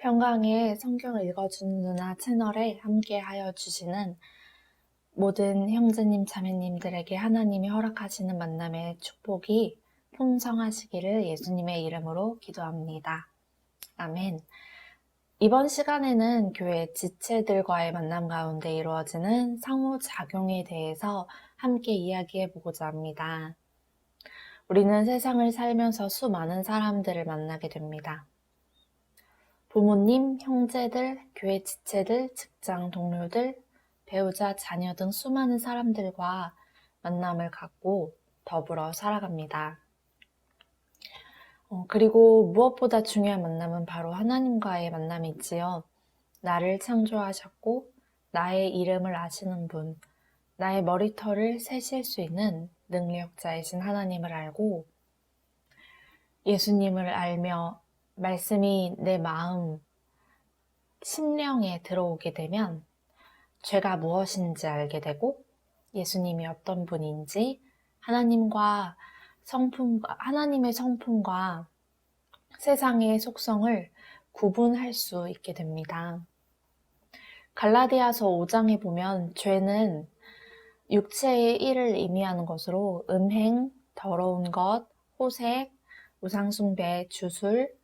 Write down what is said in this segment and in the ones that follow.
평강의 성경을 읽어주는 누나 채널에 함께하여 주시는 모든 형제님, 자매님들에게 하나님이 허락하시는 만남의 축복이 풍성하시기를 예수님의 이름으로 기도합니다. 아멘. 이번 시간에는 교회 지체들과의 만남 가운데 이루어지는 상호작용에 대해서 함께 이야기해보고자 합니다. 우리는 세상을 살면서 수많은 사람들을 만나게 됩니다. 부모님, 형제들, 교회 지체들, 직장 동료들, 배우자, 자녀 등 수많은 사람들과 만남을 갖고 더불어 살아갑니다. 그리고 무엇보다 중요한 만남은 바로 하나님과의 만남이지요. 나를 창조하셨고 나의 이름을 아시는 분, 나의 머리털을 세실 수 있는 능력자이신 하나님을 알고 예수님을 알며 말씀이 내 마음, 심령에 들어오게 되면 죄가 무엇인지 알게 되고 예수님이 어떤 분인지 하나님의 성품과 세상의 속성을 구분할 수 있게 됩니다. 갈라디아서 5장에 보면 죄는 육체의 일을 의미하는 것으로 음행, 더러운 것, 호색, 우상숭배, 주술,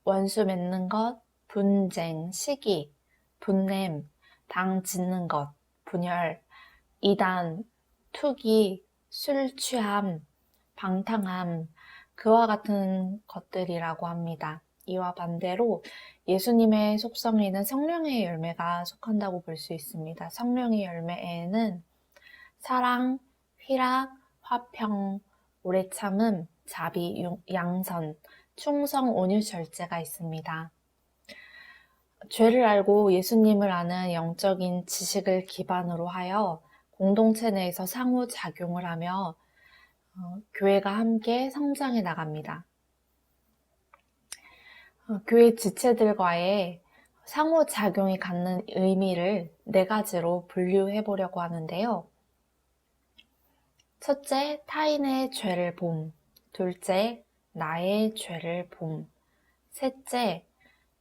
원수 맺는 것, 분쟁, 시기, 분냄, 당 짓는 것, 분열, 이단, 투기, 술 취함, 방탕함, 그와 같은 것들이라고 합니다. 이와 반대로 예수님의 속성에는 성령의 열매가 속한다고 볼 수 있습니다. 성령의 열매에는 사랑, 희락, 화평, 오래 참음, 자비, 양선, 충성, 온유, 절제가 있습니다. 죄를 알고 예수님을 아는 영적인 지식을 기반으로 하여 공동체 내에서 상호작용을 하며 교회가 함께 성장해 나갑니다. 교회 지체들과의 상호작용이 갖는 의미를 4가지로 분류해 보려고 하는데요. 첫째, 타인의 죄를 봄. 둘째, 나의 죄를 봄. 셋째,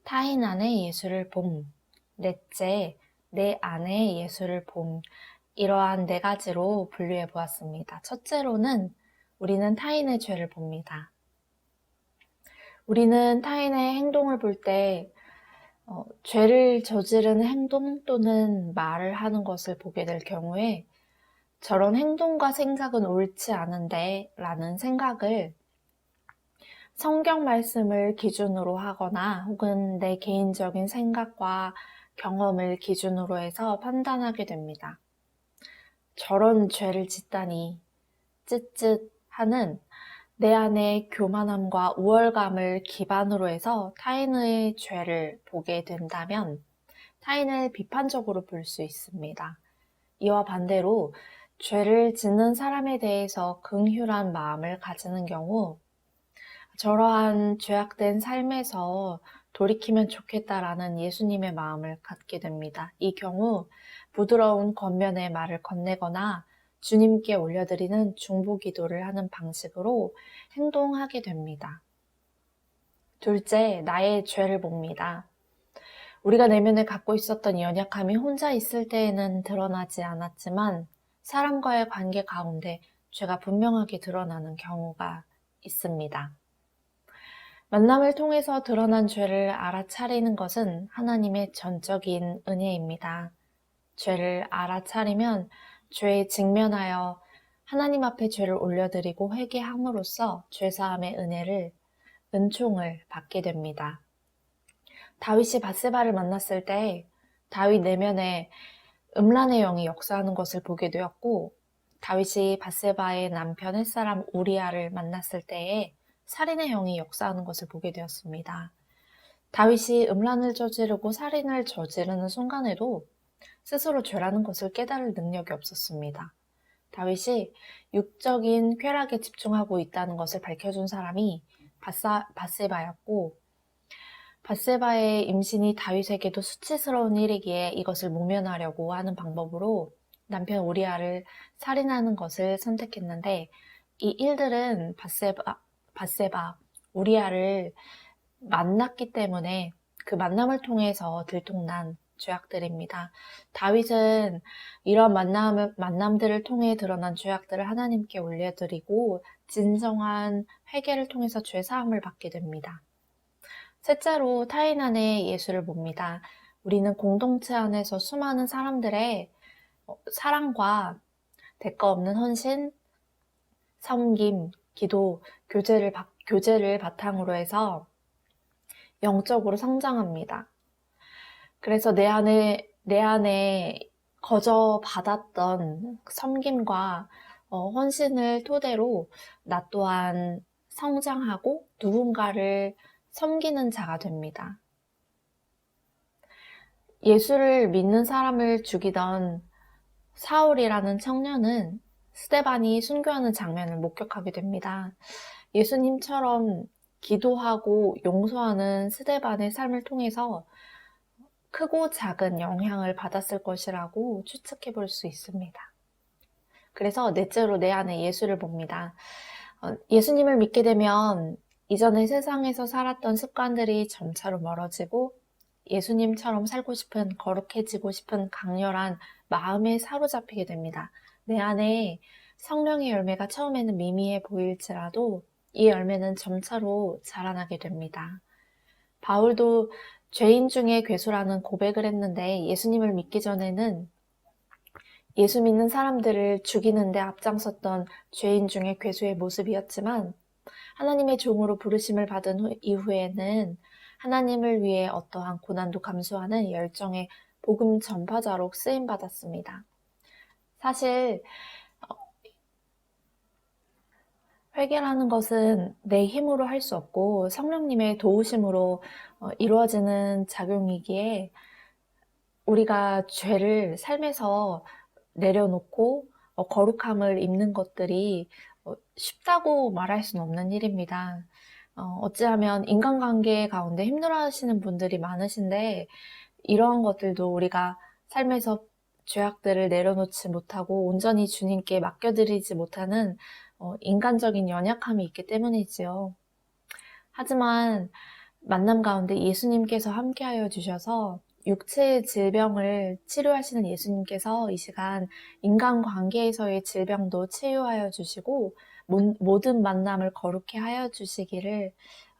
타인 안에 예수를 봄. 넷째, 내 안에 예수를 봄. 이러한 4가지로 분류해 보았습니다. 첫째로는 우리는 타인의 죄를 봅니다. 우리는 타인의 행동을 볼 때 죄를 저지르는 행동 또는 말을 하는 것을 보게 될 경우에 저런 행동과 생각은 옳지 않은데 라는 생각을 성경 말씀을 기준으로 하거나 혹은 내 개인적인 생각과 경험을 기준으로 해서 판단하게 됩니다. 저런 죄를 짓다니 쯧쯧하는 내 안의 교만함과 우월감을 기반으로 해서 타인의 죄를 보게 된다면 타인을 비판적으로 볼 수 있습니다. 이와 반대로 죄를 짓는 사람에 대해서 긍휼한 마음을 가지는 경우 저러한 죄악된 삶에서 돌이키면 좋겠다라는 예수님의 마음을 갖게 됩니다. 이 경우 부드러운 권면의 말을 건네거나 주님께 올려드리는 중보기도를 하는 방식으로 행동하게 됩니다. 둘째, 나의 죄를 봅니다. 우리가 내면에 갖고 있었던 연약함이 혼자 있을 때에는 드러나지 않았지만 사람과의 관계 가운데 죄가 분명하게 드러나는 경우가 있습니다. 만남을 통해서 드러난 죄를 알아차리는 것은 하나님의 전적인 은혜입니다. 죄를 알아차리면 죄에 직면하여 하나님 앞에 죄를 올려드리고 회개함으로써 죄사함의 은총을 받게 됩니다. 다윗이 밧세바를 만났을 때 다윗 내면에 음란의 영이 역사하는 것을 보게 되었고 다윗이 밧세바의 남편 햇사람 우리아를 만났을 때에 살인의 영이 역사하는 것을 보게 되었습니다. 다윗이 음란을 저지르고 살인을 저지르는 순간에도 스스로 죄라는 것을 깨달을 능력이 없었습니다. 다윗이 육적인 쾌락에 집중하고 있다는 것을 밝혀준 사람이 밧세바였고 밧세바의 임신이 다윗에게도 수치스러운 일이기에 이것을 모면하려고 하는 방법으로 남편 우리아를 살인하는 것을 선택했는데 이 일들은 밧세바, 우리아를 만났기 때문에 그 만남을 통해서 들통난 죄악들입니다. 다윗은 이런 만남들을 통해 드러난 죄악들을 하나님께 올려드리고 진정한 회개를 통해서 죄사함을 받게 됩니다. 셋째로 타인 안에 예수를 봅니다. 우리는 공동체 안에서 수많은 사람들의 사랑과 대가 없는 헌신, 섬김, 기도, 교제를 바탕으로 해서 영적으로 성장합니다. 그래서 내 안에 거저 받았던 섬김과 헌신을 토대로 나 또한 성장하고 누군가를 섬기는 자가 됩니다. 예수를 믿는 사람을 죽이던 사울이라는 청년은 스데반이 순교하는 장면을 목격하게 됩니다. 예수님처럼 기도하고 용서하는 스데반의 삶을 통해서 크고 작은 영향을 받았을 것이라고 추측해 볼 수 있습니다. 그래서 넷째로 내 안에 예수를 봅니다. 예수님을 믿게 되면 이전에 세상에서 살았던 습관들이 점차로 멀어지고 예수님처럼 살고 싶은, 거룩해지고 싶은 강렬한 마음에 사로잡히게 됩니다. 내 안에 성령의 열매가 처음에는 미미해 보일지라도 이 열매는 점차로 자라나게 됩니다. 바울도 죄인 중에 괴수라는 고백을 했는데 예수님을 믿기 전에는 예수 믿는 사람들을 죽이는 데 앞장섰던 죄인 중에 괴수의 모습이었지만 하나님의 종으로 부르심을 받은 이후에는 하나님을 위해 어떠한 고난도 감수하는 열정의 복음 전파자로 쓰임받았습니다. 사실 회개라는 것은 내 힘으로 할 수 없고 성령님의 도우심으로 이루어지는 작용이기에 우리가 죄를 삶에서 내려놓고 거룩함을 입는 것들이 쉽다고 말할 수는 없는 일입니다. 어찌하면 인간관계 가운데 힘들어하시는 분들이 많으신데 이러한 것들도 우리가 삶에서 죄악들을 내려놓지 못하고 온전히 주님께 맡겨드리지 못하는 인간적인 연약함이 있기 때문이지요. 하지만 만남 가운데 예수님께서 함께하여 주셔서 육체의 질병을 치료하시는 예수님께서 이 시간 인간관계에서의 질병도 치유하여 주시고 모든 만남을 거룩해 하여 주시기를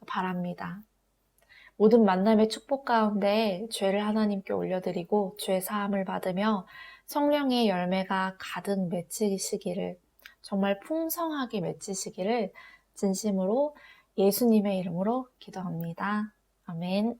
바랍니다. 모든 만남의 축복 가운데 죄를 하나님께 올려드리고 죄 사함을 받으며 성령의 열매가 가득 맺히시기를, 정말 풍성하게 맺히시기를 진심으로 예수님의 이름으로 기도합니다. 아멘.